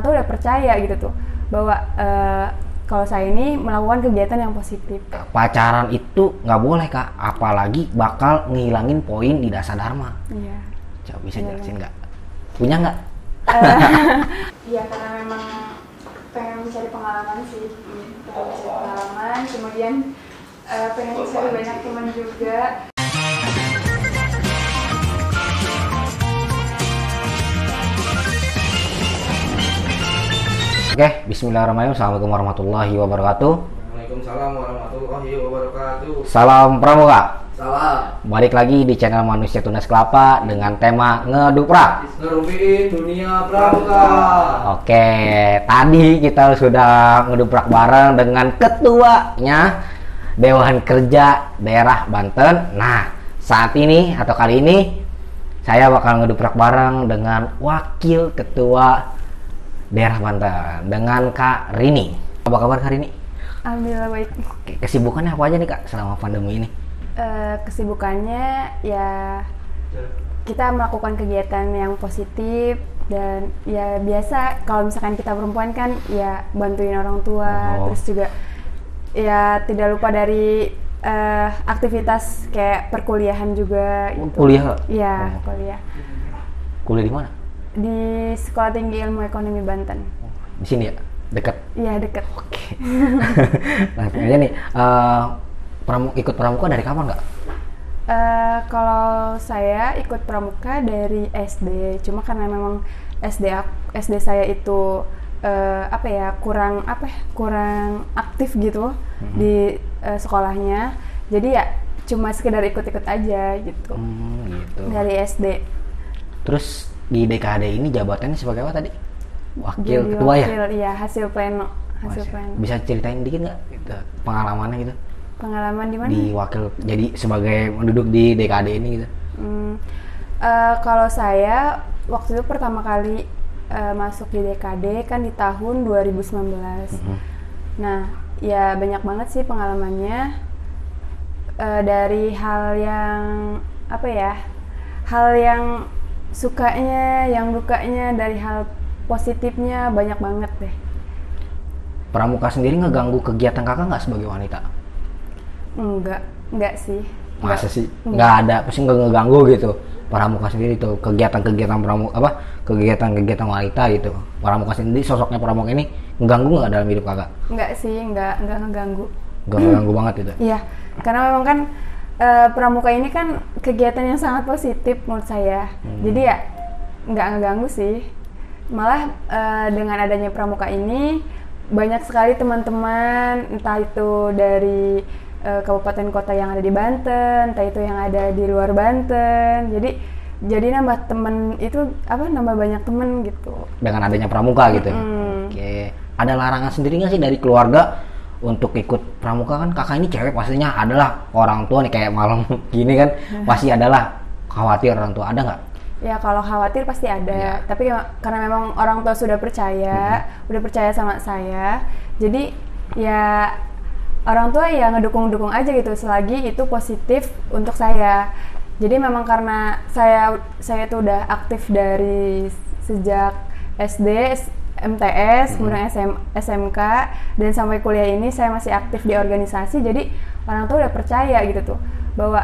orang tua udah percaya gitu tuh bahwa kalau saya ini melakukan kegiatan yang positif. Pacaran itu nggak boleh Kak, apalagi bakal ngilangin poin di dasar dharma. Iya. Coba bisa jelasin nggak? Punya nggak? Iya, karena memang pengen mencari pengalaman sih, pengen mencari pengalaman, kemudian pengen mencari banyak teman juga. Oke, bismillahirrahmanirrahim. Assalamualaikum warahmatullahi wabarakatuh. Waalaikumsalam warahmatullahi wabarakatuh. Salam pramuka. Salam. Balik lagi di channel Manusia Tunas Kelapa dengan tema ngeduprak. Ngerumpiin dunia pramuka. Oke, tadi kita sudah ngeduprak bareng dengan ketuanya Dewan Kerja Daerah Banten. Nah, saat ini atau kali ini saya bakal ngeduprak bareng dengan Wakil Ketua Daerah Banten dengan Kak Rini. Apa kabar Kak Rini? Alhamdulillah baik. Oke, kesibukannya apa aja nih Kak selama pandemi ini? Kesibukannya ya kita melakukan kegiatan yang positif dan ya biasa kalau misalkan kita perempuan kan ya bantuin orang tua, terus juga ya tidak lupa dari aktivitas kayak perkuliahan juga gitu. Kuliah? Iya, kuliah. Kuliah di mana? Di Sekolah Tinggi Ilmu Ekonomi Banten. Di sini ya? Dekat? Iya, dekat. Oke. Langsung aja nih, ikut pramuka dari kapan Kak? Kalau saya ikut pramuka dari SD, cuma karena memang SD saya itu kurang aktif gitu di sekolahnya, jadi ya cuma sekedar ikut-ikut aja gitu. Gitu. Dari SD. Terus di DKD ini jabatannya sebagai apa tadi? Wakil Jadi ketua ya? Iya, hasil pleno. Bisa ceritain dikit nggak gitu, pengalamannya gitu? Pengalaman di mana? Di wakil, jadi sebagai penduduk di DKD ini gitu. Kalau saya waktu itu pertama kali masuk di DKD kan di tahun 2019. Nah, ya banyak banget sih pengalamannya, dari hal yang sukanya, yang dukanya, dari hal positifnya banyak banget deh. Pramuka sendiri ngeganggu kegiatan kakak nggak sebagai wanita? Enggak sih. Masa sih? Nggak ada, pasti nggak ngeganggu gitu. Pramuka sendiri tuh kegiatan-kegiatan kegiatan wanita gitu. Pramuka sendiri, sosoknya pramuka ini ngeganggu nggak dalam hidup kakak? Enggak sih, enggak ngeganggu. Nggak ngeganggu banget gitu? Iya, karena memang kan pramuka ini kan kegiatan yang sangat positif menurut saya. Jadi ya nggak ngeganggu sih. Malah dengan adanya pramuka ini banyak sekali teman-teman, entah itu dari kabupaten kota yang ada di Banten, entah itu yang ada di luar Banten. Jadi nambah temen itu nambah banyak temen gitu. Dengan adanya pramuka gitu. Oke. Ada larangan sendiri nggak sih dari keluarga untuk ikut pramuka? Kan kakak ini cewek, pastinya adalah orang tua nih, kayak malam gini kan pasti adalah khawatir orang tua, ada nggak? Ya kalau khawatir pasti ada, tapi karena memang orang tua sudah percaya sama saya, jadi ya orang tua ya ngedukung aja gitu selagi itu positif untuk saya. Jadi memang karena saya tuh udah aktif dari sejak SD, MTS, kemudian SMK, dan sampai kuliah ini saya masih aktif di organisasi. Jadi orang tua udah percaya gitu tuh bahwa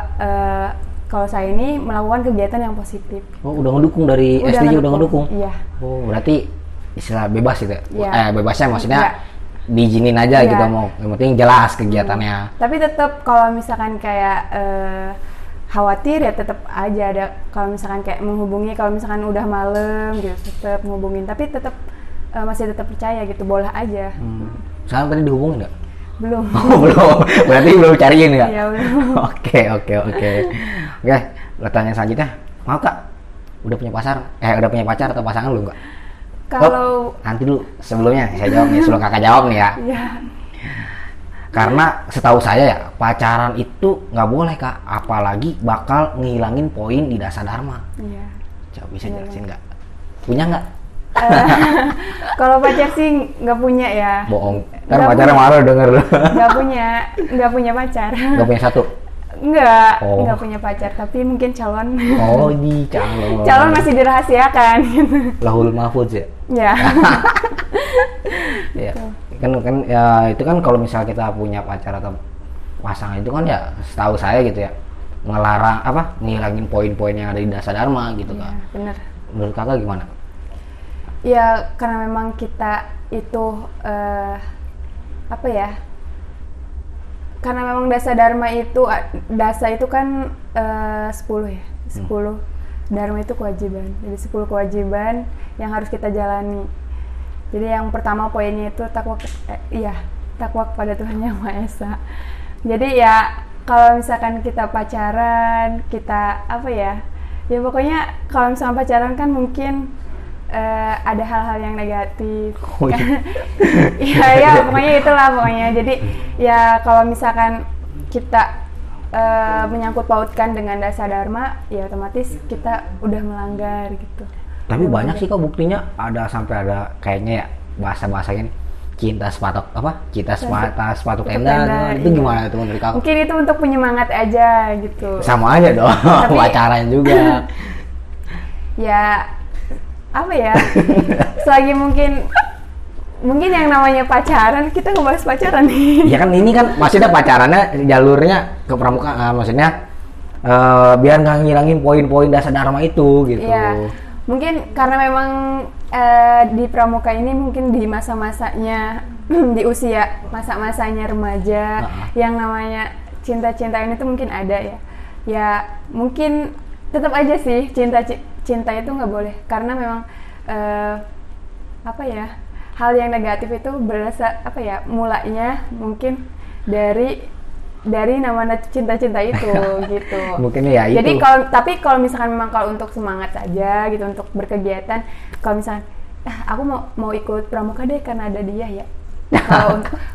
kalau saya ini melakukan kegiatan yang positif. Oh, udah ngedukung dari SD udah ngedukung? Iya. Oh, berarti istilah bebas gitu ya? Iya. Bebasnya maksudnya diizinin aja gitu, mau yang penting jelas kegiatannya. Tapi tetap kalau misalkan kayak khawatir ya tetap aja ada, kalau misalkan kayak menghubungi, kalau misalkan udah malam gitu tetap menghubungin, tapi tetap masih tetap percaya gitu, boleh aja. Sekarang tadi dihubungin nggak? Belum. Oh, belum. Berarti belum cariin ya? Iya, belum. Oke, pertanyaan selanjutnya. Maaf Kak, udah punya pacar atau pasangan belum Kak? Kalau nanti dulu, sebelumnya saya jawab nih, sebelum kakak jawab nih ya. Iya. Karena setahu saya ya, pacaran itu nggak boleh Kak, apalagi bakal ngilangin poin di dasar dharma. Iya. Coba bisa jelasin nggak? Punya nggak? Kalau pacar sih nggak punya ya. Bohong. Kan pacarnya malu denger lu. Nggak punya pacar. Nggak punya satu? Nggak punya pacar, tapi mungkin calon. Oh, di calon. Calon masih dirahasiakan. Lahul mahfuz ya? Ya. Ya. Kan ya itu kan kalau misal kita punya pacar atau pasangan itu kan ya setahu saya gitu ya ngelarang ngilangin poin-poin yang ada di dasar dharma gitu Iya, kan. bener. Menurut kakak gimana? Ya karena memang kita itu karena memang dasa dharma itu dasa itu kan 10 ya, 10 dharma itu kewajiban. Jadi 10 kewajiban yang harus kita jalani. Jadi yang pertama poinnya itu takwa kepada Tuhan Yang Maha Esa. Jadi ya kalau misalkan kita pacaran, kita ya pokoknya kalau misalkan pacaran kan mungkin ada hal-hal yang negatif. Oh, iya. ya pokoknya itulah pokoknya. Jadi ya kalau misalkan kita menyangkut pautkan dengan dasar dharma, ya otomatis kita udah melanggar gitu. Tapi banyak sih kok buktinya sampai ada kayaknya ya bahasa gini cinta sepatu tenda itu iya. Gimana itu menurut kamu? Mungkin itu untuk penyemangat aja gitu. Sama aja dong, pacaran juga. Ya selagi mungkin yang namanya pacaran, kita ngebahas pacaran nih. Ya kan ini kan maksudnya pacarannya jalurnya ke pramuka, maksudnya biar nggak ngilangin poin-poin dasar dharma itu gitu. Iya, mungkin karena memang di pramuka ini mungkin di masa-masanya di usia masa-masanya remaja, yang namanya cinta-cintaan itu mungkin ada ya. Ya mungkin tetap aja sih cinta itu nggak boleh, karena memang hal yang negatif itu berasa mulanya mungkin dari nama cinta-cinta itu gitu. Mungkin ya itu. Jadi kalau misalkan memang kalau untuk semangat saja gitu, untuk berkegiatan, kalau misalkan aku mau ikut pramuka deh karena ada dia ya.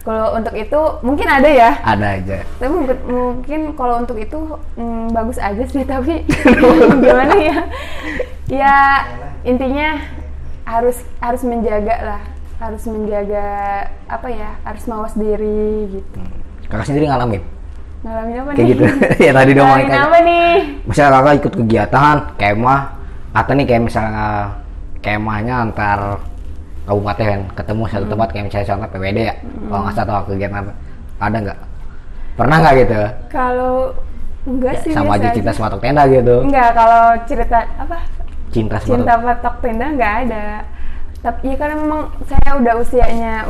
Kalau untuk itu mungkin ada ya. Ada aja. Tapi mungkin kalau untuk itu bagus aja sih, tapi gimana ya? Ya intinya harus menjaga lah, harus mawas diri gitu. Kakak sendiri ngalamin apa kayak nih? gitu? Ya tadi dong. Ngalamin apa nih? Misalnya kakak ikut kegiatan kemah atau nih kayak misalnya kemahnya antar kabupaten ketemu satu tempat kayak misalnya contoh PWD ya, kalau nggak salah atau kegiatan apa, ada nggak? Pernah nggak gitu? Kalau enggak sih, sama aja cinta aja. sepatok tenda gitu. Enggak, kalau cerita Cinta patok tenda nggak ada. Tapi ya karena memang saya udah usianya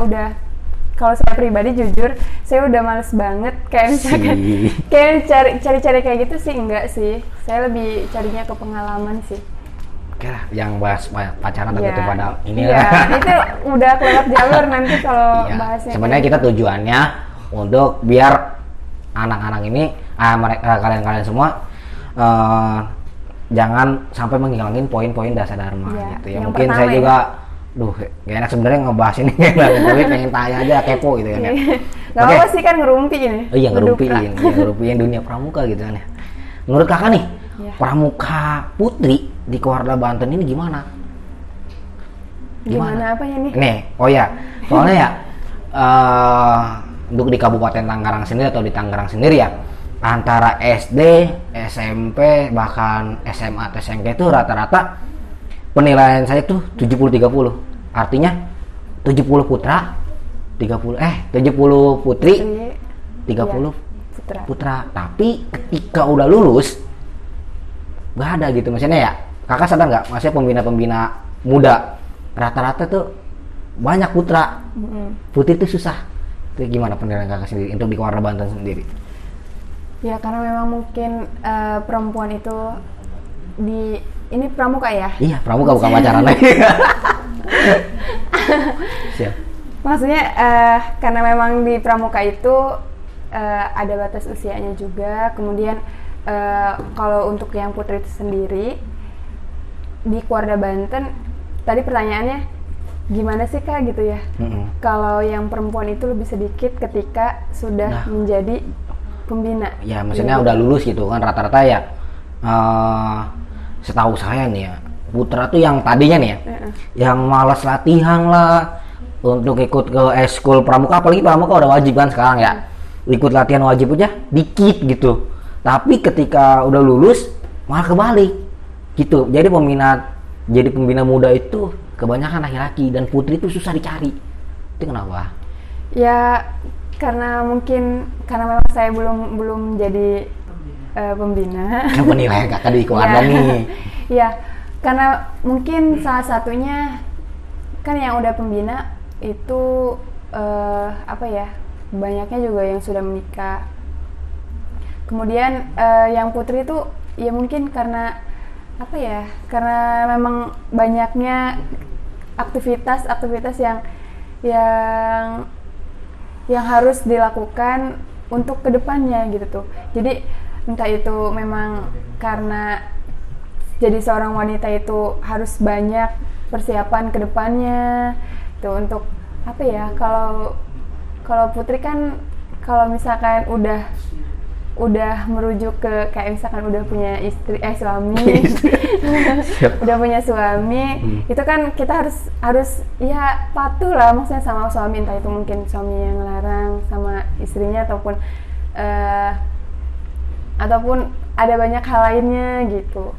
kalau saya pribadi jujur saya udah males banget kayak misalkan kayak cari kayak gitu sih, enggak sih. Saya lebih carinya ke pengalaman sih. Oke lah, yang bahas pacaran tapi itu pada ini ya. Itu udah kelewat jalur nanti kalau bahasnya. Sebenarnya kita tujuannya untuk biar anak-anak ini, kalian semua jangan sampai menghilangin poin-poin dasar dharma gitu ya. Mungkin saya juga gak enak sebenarnya ngebahas ini tapi pengen tanya aja, kepo gitu kan ya. Gak apa sih kan ngerumpi ini. Oh iya, ngerumpiin dunia pramuka gitu kan ya. Menurut kakak nih, pramuka putri di Keluarga Banten ini gimana? Gimana apanya nih? Nih, soalnya ya untuk di Kabupaten Tangerang sendiri atau di Tangerang sendiri ya, antara SD, SMP, bahkan SMA atau SMK itu rata-rata penilaian saya tuh 70-30. Artinya 70 putri, 30 putra. Tapi ketika udah lulus nggak ada gitu. Maksudnya ya, kakak sadar nggak? Maksudnya pembina-pembina muda rata-rata tuh banyak putra. Putri itu susah. Itu gimana penilaian kakak sendiri untuk di Keluarga Banten sendiri? Ya karena memang mungkin perempuan itu ini pramuka ya? Iya, pramuka bukan pacaran lagi. Siap. Maksudnya karena memang di pramuka itu ada batas usianya juga. Kemudian kalau untuk yang putri itu sendiri di Keluarga Banten, tadi pertanyaannya gimana sih kak gitu ya? Kalau yang perempuan itu lebih sedikit ketika sudah menjadi pembina. Ya maksudnya udah lulus gitu kan, rata-rata ya. Setahu saya nih ya, putra tuh yang tadinya nih ya, yang malas latihan lah untuk ikut ke eskul pramuka, apalagi pramuka udah wajib kan sekarang ya, ikut latihan wajib aja dikit gitu. Tapi ketika udah lulus malah kebalik gitu. Jadi pembina muda itu kebanyakan laki-laki dan putri itu susah dicari Itu kenapa? Ya karena memang saya belum jadi pembina. Kan penilaian kakak di keluarga Ya. nih. Ya, karena mungkin salah satunya kan yang udah pembina itu banyaknya juga yang sudah menikah. Kemudian yang putri itu ya mungkin karena karena memang banyaknya aktivitas yang harus dilakukan untuk kedepannya gitu tuh. Jadi entah itu memang karena jadi seorang wanita itu harus banyak persiapan kedepannya itu untuk kalau putri kan kalau misalkan udah merujuk ke kayak misalkan udah punya suami udah punya suami itu kan kita harus ya patuh lah maksudnya sama suami, entah itu mungkin suami yang ngelarang sama istrinya ataupun ada banyak hal lainnya gitu.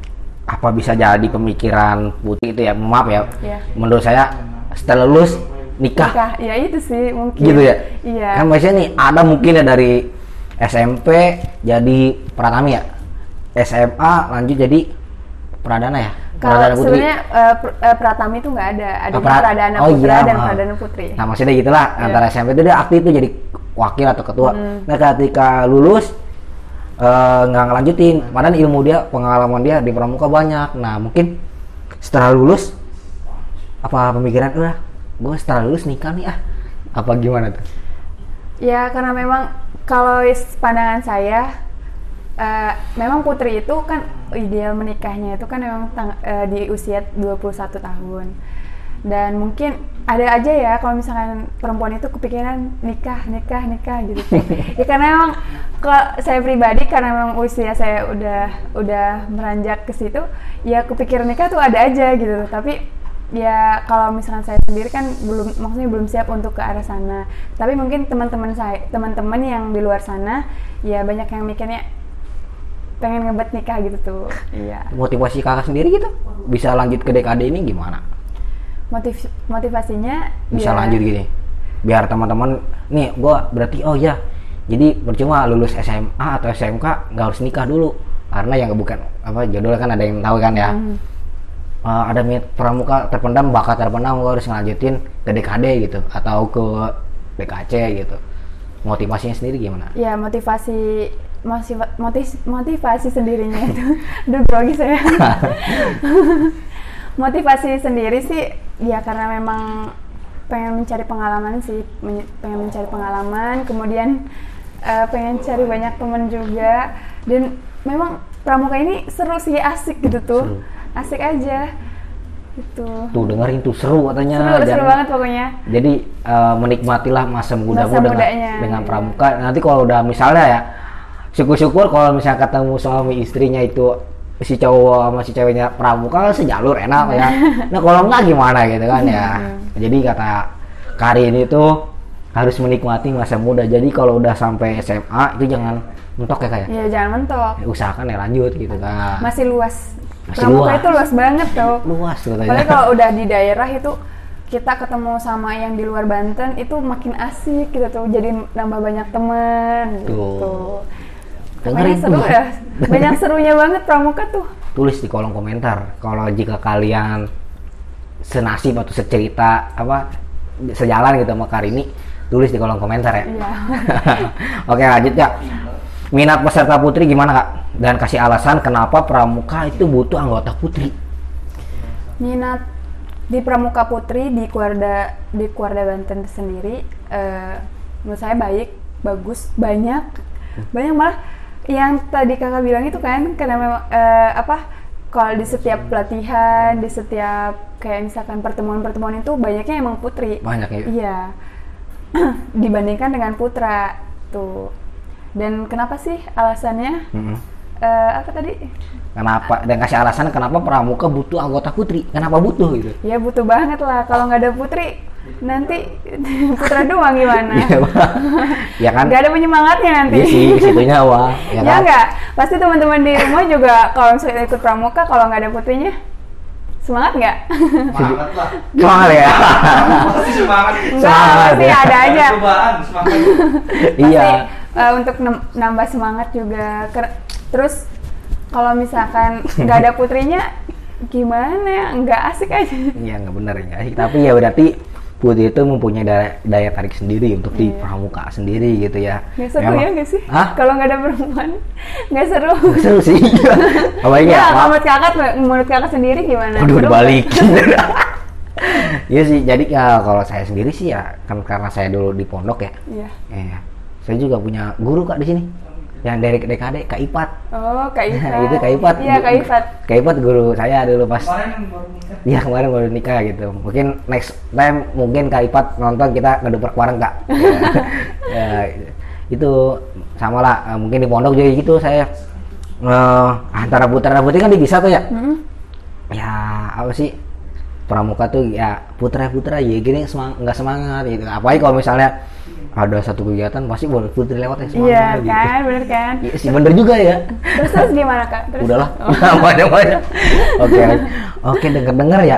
Apa bisa jadi pemikiran putri itu ya, maaf ya, Ya. menurut saya setelah lulus nikah. Ya itu sih mungkin Gitu ya? Iya. Kan biasanya nih ada mungkin ya dari SMP jadi pratami ya, SMA lanjut jadi pradana ya, Kalau pradana putri. sebenarnya pratami itu nggak ada Pra- pradana oh putra iya, dan maaf. pradana putri. Nah maksudnya gitulah, Iya. antara SMP itu dia aktif tuh jadi wakil atau ketua. Nah ketika lulus nggak ngelanjutin, padahal ilmu dia, pengalaman dia di pramuka banyak. Nah mungkin setelah lulus apa pemikiran gue setelah lulus nikah nih apa gimana tuh? Ya karena memang kalau pandangan saya memang putri itu kan ideal menikahnya itu kan memang di usia 21 tahun. Dan mungkin ada aja ya kalau misalkan perempuan itu kepikiran nikah gitu. Ya karena memang kalau saya pribadi karena memang usia saya udah meranjak ke situ, ya kepikiran nikah tuh ada aja gitu. Tapi ya kalau misalkan saya sendiri kan belum siap untuk ke arah sana. Tapi mungkin teman-teman yang di luar sana ya banyak yang mikirnya pengen ngebet nikah gitu tuh. Iya. Motivasi kakak sendiri gitu bisa lanjut ke DKD ini gimana? Motivasinya Bisa ya, lanjut gini biar teman-teman nih gue berarti jadi percuma lulus SMA atau SMK nggak harus nikah dulu karena yang bukan jodoh kan ada yang tahu kan ya. Ada minat pramuka terpendam, bakat terpendam, gue harus ngelanjutin ke DKD gitu atau ke DKC gitu. Motivasinya sendiri gimana? Ya motivasi sendirinya itu udah grogi saya. Motivasi sendiri sih ya karena memang pengen mencari pengalaman sih, kemudian pengen cari banyak teman juga, dan memang pramuka ini seru sih, asik gitu tuh. Asik aja gitu. Tuh dengerin tuh seru katanya. Seru banget pokoknya. Jadi menikmatilah masa muda dengan pramuka. Nanti kalau udah misalnya ya syukur-syukur kalau misalnya ketemu suami istrinya itu si cowok sama si ceweknya pramuka sejalur enak ya. Nah kalau enggak gimana gitu kan ya. Jadi kata Karin itu harus menikmati masa muda. Jadi kalau udah sampai SMA itu jangan mentok ya kayak. Iya jangan mentok. Usahakan ya lanjut gitu kan. Masih luas. Pramuka itu luas banget tau. Luas katanya. Apalagi kalau udah di daerah itu kita ketemu sama yang di luar Banten itu makin asik gitu tuh. Jadi nambah banyak teman gitu. Dengerin seru tuh. ya. Banyak serunya banget pramuka tuh. Tulis di kolom komentar kalau jika kalian senasib atau secerita sejalan gitu sama Karini, tulis di kolom komentar ya. Iya. Oke lanjut ya. Minat peserta putri gimana kak? Dan kasih alasan kenapa pramuka itu butuh anggota putri. Minat di pramuka putri di Kuarda Banten sendiri menurut saya bagus, banyak malah yang tadi kakak bilang itu kan karena memang kalau di setiap pelatihan, di setiap kayak misalkan pertemuan itu banyaknya emang putri. Banyak ya? Iya. Dibandingkan dengan putra tuh. Dan kenapa sih alasannya? Apa tadi? Kenapa? Dan kasih alasan kenapa pramuka butuh anggota putri? Kenapa butuh gitu? Ya butuh banget lah. Kalau nggak ada putri, nanti putra doang gimana? Ya kan? Gak ada penyemangatnya nanti. Iya sih, kesitunya wah. Ya kan? Nggak? Pasti teman-teman di rumah juga kalau misalnya ikut pramuka, kalau nggak ada putrinya, Semangat nggak? Semangat lah. Semangat ya. Pasti semangat. Enggak, pasti ya. ada aja. Cobaan semangat. Iya. Pasti, untuk nambah semangat juga. Terus kalau misalkan nggak ada putrinya, gimana ya? Nggak asik aja. Iya nggak benar ya. Tapi ya berarti Putri itu mempunyai daya tarik sendiri untuk di Iya. pramuka sendiri gitu ya. Nggak seru Memang- ya nggak sih? Hah? Kalau nggak ada perempuan, nggak seru. Nggak seru sih. Apalagi Ya, ya. menurut kakak sendiri gimana? Aduh Seru dibalikin. Iya sih. Jadi ya kalau saya sendiri sih ya kan karena saya dulu di pondok ya. nggak? Iya. Saya juga punya guru Kak di sini. Yang dari DKD Kak Ipat. Oh, Kak Ifat. Itu Kak Ipat. Iya, Kak Ifat. Kak Ipat guru saya dulu pas. Kemarin baru nikah. Iya kemarin baru nikah gitu. Mungkin next time mungkin Kak Ipat nonton kita ngeduprak bareng Kak. Ya, itu sama lah. Mungkin di pondok juga gitu saya antara putra dan putri kan bisa tuh ya. Ya apa sih pramuka tuh ya putra ya gini nggak semangat gitu. Apalagi kalau misalnya ada satu kegiatan pasti boleh putri lewat ya semangat Iya gitu. kan, bener kan? Iya sih bener juga ya. Terus gimana Kak? Terus? Udahlah, Oh. banyak. Oke, denger ya.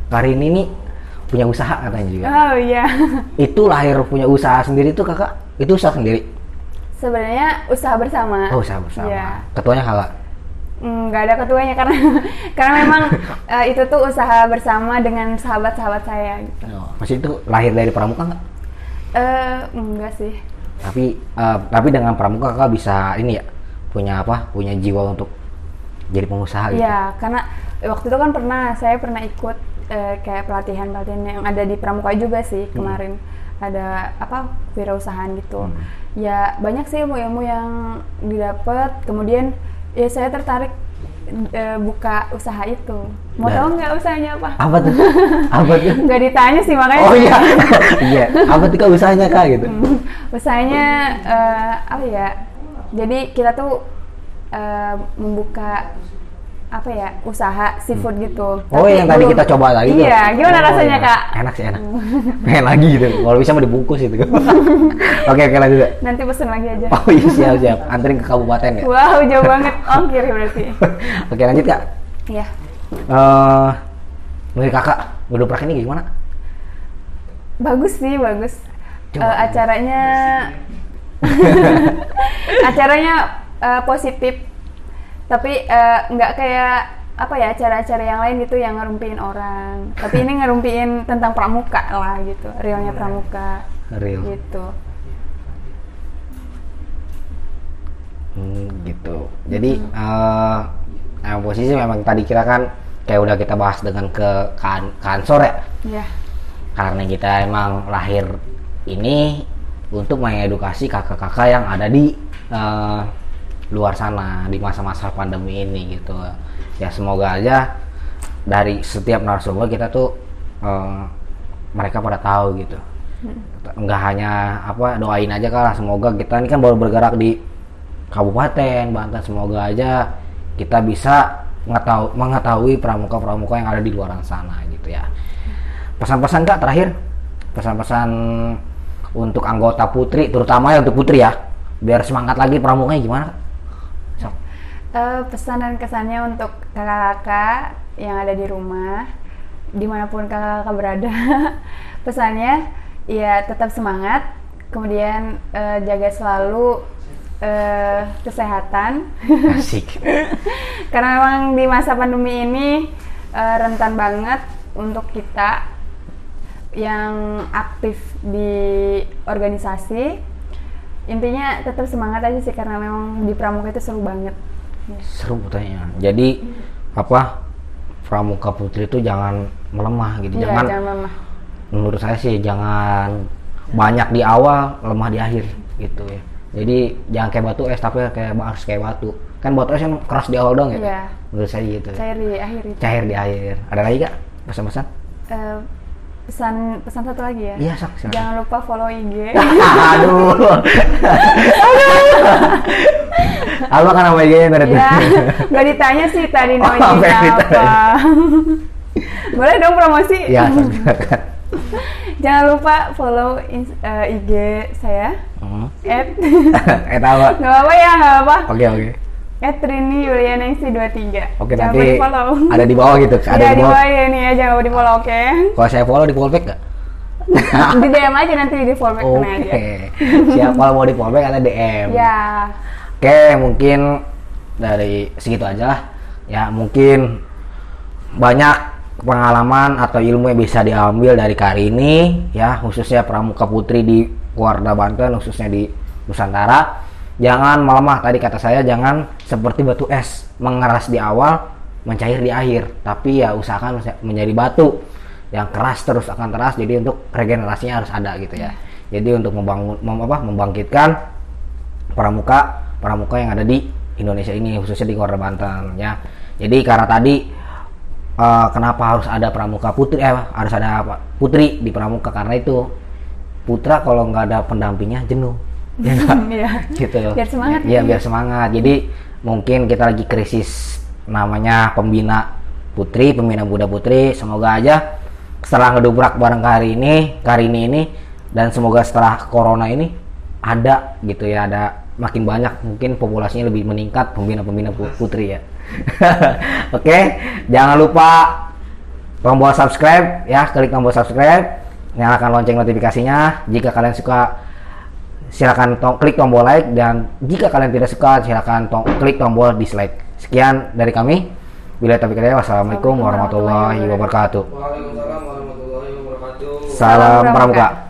Karin ini punya usaha katanya juga. Oh iya. Itu lahir punya usaha sendiri tuh kakak? Itu usaha sendiri? Sebenarnya usaha bersama. Oh usaha bersama. Iya. Ketuanya kakak? Nggak ada ketuanya karena karena memang itu tuh usaha bersama dengan sahabat-sahabat saya gitu. Oh, masih itu lahir dari pramuka nggak? Enggak sih. Tapi dengan pramuka kakak bisa ini ya punya jiwa untuk jadi pengusaha gitu. Iya, karena waktu itu kan saya pernah ikut kayak pelatihan yang ada di pramuka juga sih kemarin. Ada wirausahaan gitu. Ya banyak sih ilmu-ilmu yang didapat. Kemudian ya saya tertarik buka usaha itu. Mau tahu nggak usahanya apa? Apa tuh? Nggak ditanya sih makanya. Oh iya. Iya. Apa tuh kak usahanya kak gitu? Usahanya apa ya? Jadi kita tuh membuka usaha seafood gitu. Oh Tapi yang tadi belum- kita coba tadi tuh. Iya, gimana Oh, rasanya iya. Kak? Enak sih enak. Pengen lagi gitu. Kalau bisa mau dibungkus itu. Oke lanjut. Ya. Nanti pesen lagi aja. Oh iya siap. Anterin ke kabupaten ya. Wow, jauh banget. Ongkir berarti. Oke lanjut kak. Iya. Menurut kakak ngedoprak ini gimana? Bagus sih, bagus. Coba. Acaranya positif. Tapi nggak kayak acara-acara yang lain gitu yang ngerumpiin orang. Tapi ini ngerumpiin tentang pramuka lah gitu, realnya pramuka. Real. Gitu. Gitu. Jadi posisi memang tadi kira kan kayak udah kita bahas dengan kansor ya. Iya. Karena kita emang lahir ini untuk mengedukasi kakak-kakak yang ada di luar sana di masa-masa pandemi ini gitu. Ya semoga aja dari setiap narasumber kita tuh mereka pada tahu gitu. Enggak hanya doain aja kalah, semoga kita ini kan baru bergerak di Kabupaten Banten, semoga aja kita bisa mengetahui pramuka-pramuka yang ada di luar sana gitu ya. Pesan-pesan Kak terakhir, pesan-pesan untuk anggota Putri, terutama ya untuk Putri ya, biar semangat lagi pramukanya gimana Kak? So. Pesan dan kesannya untuk kakak-kakak yang ada di rumah, dimanapun kakak-kakak berada, pesannya ya tetap semangat, kemudian jaga selalu kesehatan. Asik. Karena memang di masa pandemi ini rentan banget untuk kita yang aktif di organisasi. Intinya tetap semangat aja sih, karena memang di pramuka itu seru banget. Seru katanya. Jadi pramuka Putri itu jangan melemah gitu. Iya, Jangan lemah. menurut saya sih jangan banyak di awal, lemah di akhir gitu ya. Jadi jangan kayak batu es, tapi harus kayak batu. Kan batu es yang keras di awal dong ya. Iya. Menurut saya gitu. Cair di akhir itu. Cair di akhir. Ada lagi Kak pesan-pesan? Pesan satu lagi ya. Iya, Sak. Silakan. Jangan lupa follow IG. Aduh. Alma kan nama IG-nya berarti. Ya, nggak ditanya sih tadi Oh, nama IG-nya nggak apa. ditanya. Boleh dong promosi? Iya, silakan. Jangan lupa follow IG saya. Hmm. At Tahu. nggak apa-apa ya, nggak apa-apa. Oke. Rini Yulianingsi 23. Oke, Jangan nanti lupa di-follow. ada di bawah gitu. Ada Iya, di bawah. ya ini ya, jangan lupa di-follow, oke? Kalau saya follow di follow back nggak? Di DM aja nanti di follow back Oke. aja. Siap, kalau mau di follow back ada DM. Ya. Oke, mungkin dari segitu aja lah. Ya, mungkin banyak pengalaman atau ilmu yang bisa diambil dari Karini ya, khususnya pramuka putri di Warda Banten, khususnya di Nusantara. Jangan melemah, tadi kata saya, jangan seperti batu es, mengeras di awal, mencair di akhir. Tapi ya usahakan menjadi batu yang keras, terus akan keras. Jadi untuk regenerasinya harus ada gitu ya. Jadi untuk membangkitkan pramuka yang ada di Indonesia ini, khususnya di Warda Banten ya. Jadi karena tadi kenapa harus ada pramuka putri, harus ada putri di pramuka, karena itu putra kalau nggak ada pendampingnya jenuh, ya nggak? Iya. Gitu. Biar semangat. Iya, biar semangat. Jadi mungkin kita lagi krisis namanya pembina muda putri. Semoga aja setelah ngedobrak bareng Karini ini, dan semoga setelah corona ini ada gitu ya, ada makin banyak, mungkin populasinya lebih meningkat pembina putri ya. Oke, jangan lupa tombol subscribe ya, klik tombol subscribe, nyalakan lonceng notifikasinya. Jika kalian suka, silakan klik tombol like, dan jika kalian tidak suka, silakan klik tombol dislike. Sekian dari kami. Bila taufiq hidayah, wassalamualaikum warahmatullahi wabarakatuh. Waalaikumsalam warahmatullahi wabarakatuh. Salam pramuka.